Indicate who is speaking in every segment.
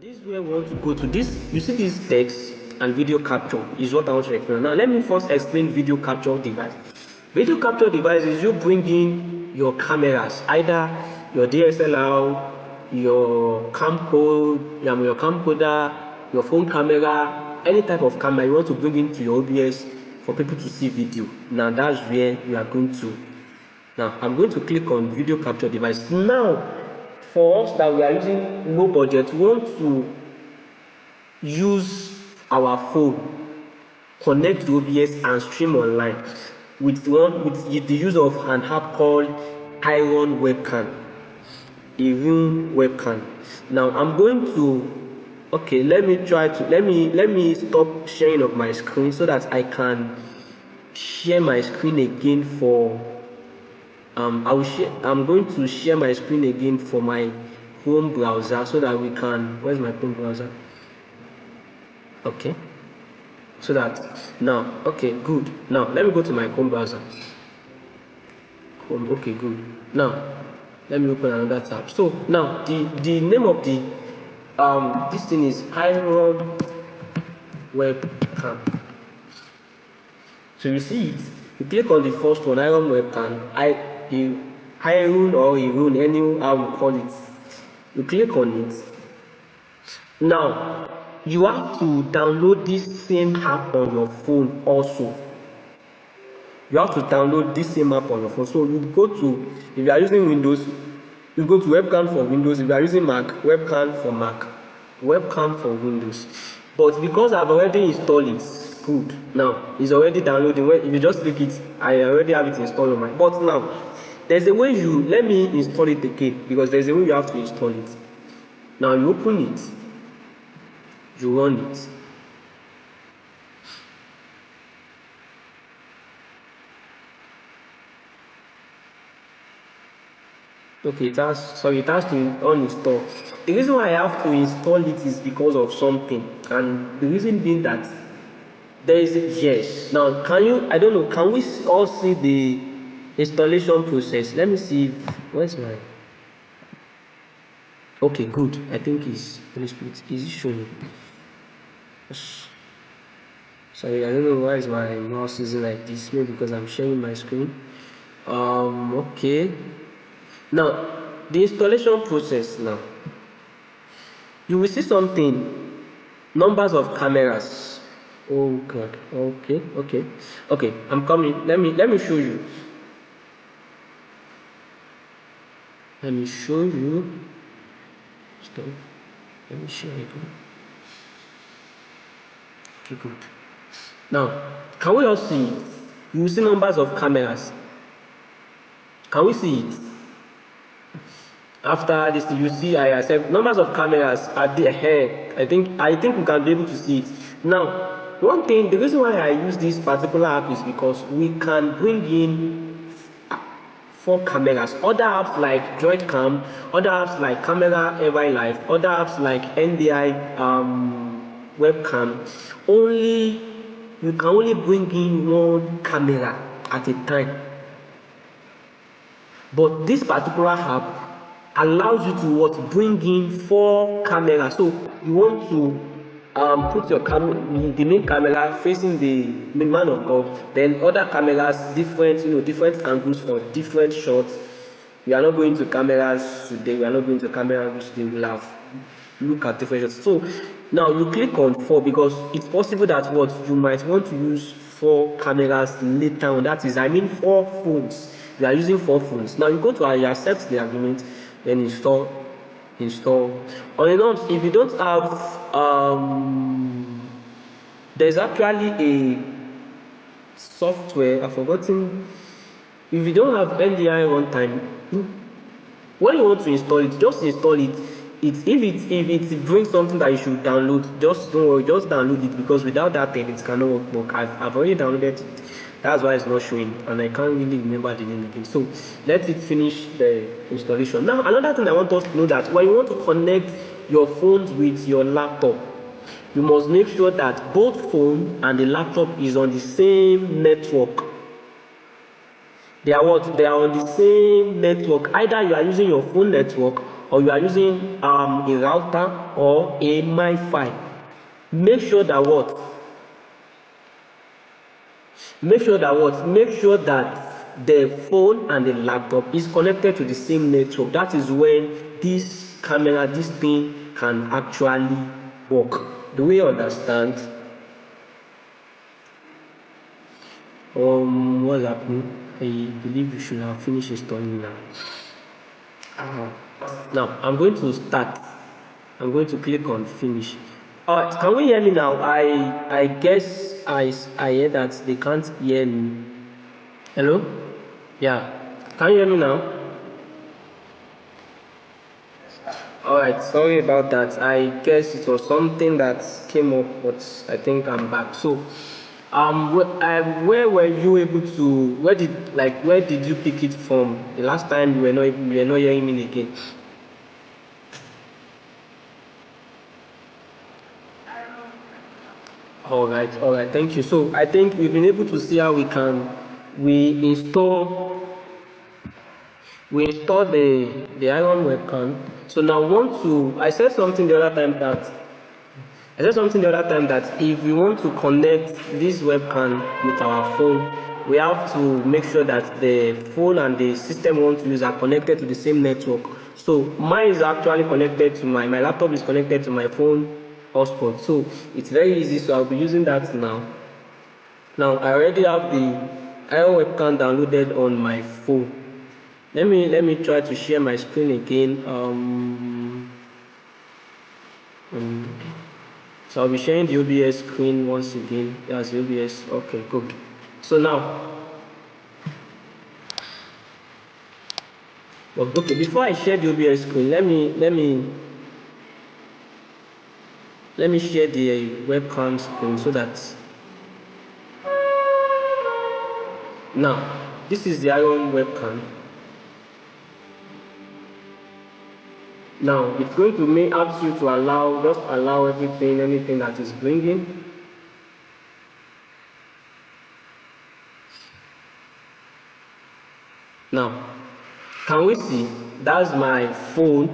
Speaker 1: This is where we want to go to. This, you see this text and video capture is what I want to explain. Now let me first explain video capture device. Video capture device is you bring in your cameras, either your DSLR, your camcorder, your phone camera, any type of camera you want to bring into your OBS for people to see video. Now that's where we are going to. Now I'm going to click on video capture device. Now for us that we are using low budget, we want to use our phone, connect to OBS and stream online with the use of an app called Iriun Webcam. Now I'm going to let me stop sharing of my screen so that I can share my screen again for I'm going to share my screen again for my Chrome browser so that we can, where's my Chrome browser? Okay, so that now, okay, good. Now let me go to my Chrome browser. Chrome, okay, good. Now let me open another tab. So now the name of the this thing is Iriun Webcam. So you see it, you click on the first one, Iriun Webcam, Iriun or Iriun, any how you call it. You click on it. Now you have to download this same app on your phone also. You have to download this same app on your phone. So you go to, if you are using Windows, you go to webcam for Windows. If you are using Mac, webcam for Mac, webcam for Windows. But because I've already installed it, good. Now it's already downloading. If you just click it, I already have it installed on my. But now there's a way let me install it again, because there's a way you have to install it. Now you open it, you run it. Okay, it has to uninstall. The reason why I have to install it is because of something, and the reason being that there is yes. Now I don't know, can we all see the installation process? Let me see where's my, okay, good. I think it's finished. Is it showing? Yes. Sorry, I don't know why is my mouse using like this. Maybe because I'm sharing my screen. Okay. Now the installation process. Now you will see something, numbers of cameras. Oh god. Okay, I'm coming. Let me show you. Let me show you. Stop. Let me share it. Okay, good. Now can we all see it? You will see numbers of cameras. Can we see it? After this, you see I accept numbers of cameras at the head. I think we can be able to see it. Now, one thing, the reason why I use this particular app is because we can bring in 4 cameras. Other apps like Droidcam, other apps like Camera Every Life, other apps like NDI webcam, you can only bring in 1 camera at a time. But this particular app allows you to bring in 4 cameras. So you want to put your the main camera facing the man of God, then other cameras different angles for different shots. We are not going to cameras today. We'll have look at different shots. So now you click on 4 because it's possible that you might want to use 4 cameras later on. That is, 4 phones. You are using 4 phones. Now you go to you accept the agreement, then install. On a note, if you don't have there's actually a software, I've forgotten. If you don't have NDI runtime, when you want to install it, just install it. If it brings something that you should download, just don't worry, just download it, because without that thing it cannot work. I've already downloaded it. That's why it's not showing, and I can't really remember the name again. So let it finish the installation. Now another thing I want us to know, that when you want to connect your phones with your laptop, you must make sure that both phone and the laptop is on the same network. They are on the same network. Either you are using your phone network or you are using a router or a MiFi, make sure that what? Make sure that the phone and the laptop is connected to the same network. That is when this camera, this thing can actually work. Do we understand? What's happening? I believe you should have finished installing now. Now I'm going to start. I'm going to click on finish. Can we hear me now? I guess I hear that they can't hear me. Hello? Yeah. Can you hear me now? Alright, sorry about that. I guess it was something that came up, but I think I'm back. So where were you able to, where did you pick it from? The last time you were not hearing me again. Alright, thank you. So I think we've been able to see how we install the Iriun webcam. So now I said something the other time that if we want to connect this webcam with our phone, we have to make sure that the phone and the system we want to use are connected to the same network. So mine is actually connected to my laptop is connected to my phone hotspot. So it's very easy. So I'll be using that now. Now I already have the Iriun webcam downloaded on my phone. Let me try to share my screen again. So I'll be sharing the OBS screen once again. That's the OBS. Okay, good. So now, okay, before I share the OBS screen, let me share the webcam screen so that now this is the Iriun webcam. Now it's going to ask you to allow anything that is bringing. Now, can we see? That's my phone.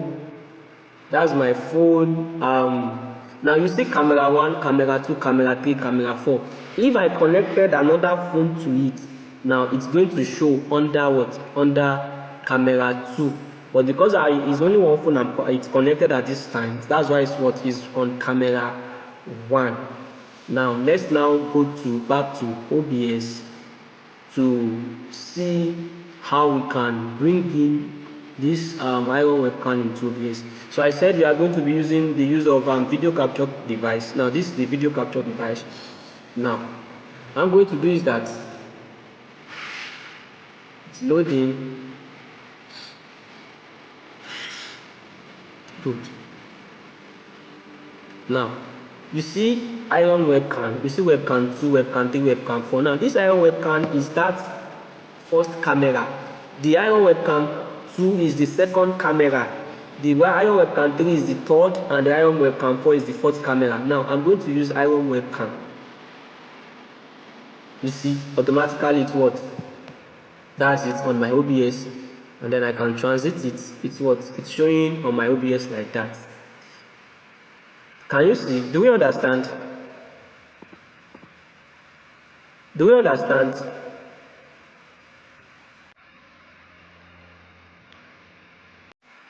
Speaker 1: Now you see camera 1, camera 2, camera 3, camera 4. If I connected another phone to it, now it's going to show under what? Under camera 2. But because it's only one phone it's connected at this time, that's why it's what is on camera 1. Now let's now go back to OBS to see how we can bring in this Iriun webcam into OBS. So I said we are going to be using the use of video capture device. Now this is the video capture device. Now I'm going to do is that it's loading. Good. Now you see Iriun webcam. You see webcam 2, webcam 3, webcam 4. Now this Iriun webcam is that first camera. The Iriun webcam 2 is the second camera. The Iriun webcam 3 is the third, and the Iriun webcam 4 is the fourth camera. Now I'm going to use Iriun webcam. You see, automatically it's what? That's it on my OBS, and then I can transit it. It's showing on my OBS like that. Can you see? Do we understand?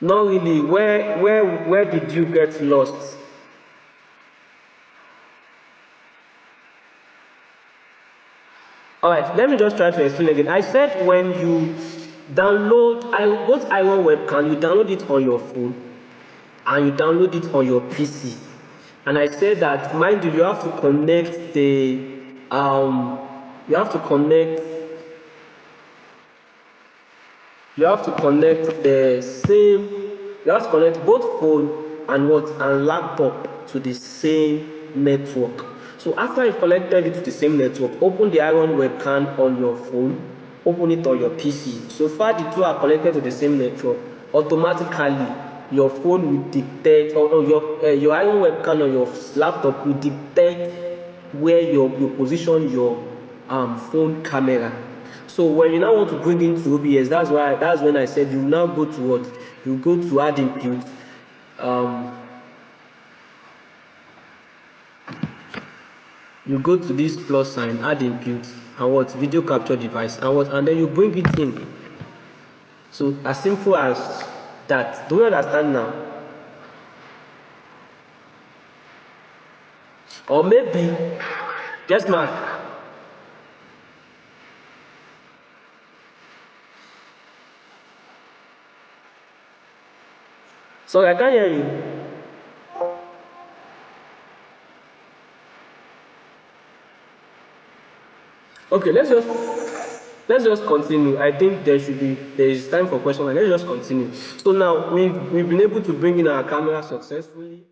Speaker 1: Not really. Where did you get lost? Alright, let me just try to explain again. I said when you download both Iriun webcam, you download it on your phone and you download it on your PC. And I said that, mind you, you have to connect both phone and laptop to the same network. So after you connected it to the same network, open the Iriun webcam on your phone, open it on your PC. So far the two are connected to the same network. Automatically your phone will detect, or your Iriun webcam on your laptop will detect where you position your phone camera. So when you now want to bring into OBS, that's when I said you now go to what? You go to add input. You go to this plus sign, add input, and what? Video capture device, and what? And then you bring it in. So as simple as that. Do you understand now? Or maybe, guess mark. Sorry, I can't hear you. Okay, let's just continue. I think there is time for questions. Let's just continue. So now we've been able to bring in our camera successfully.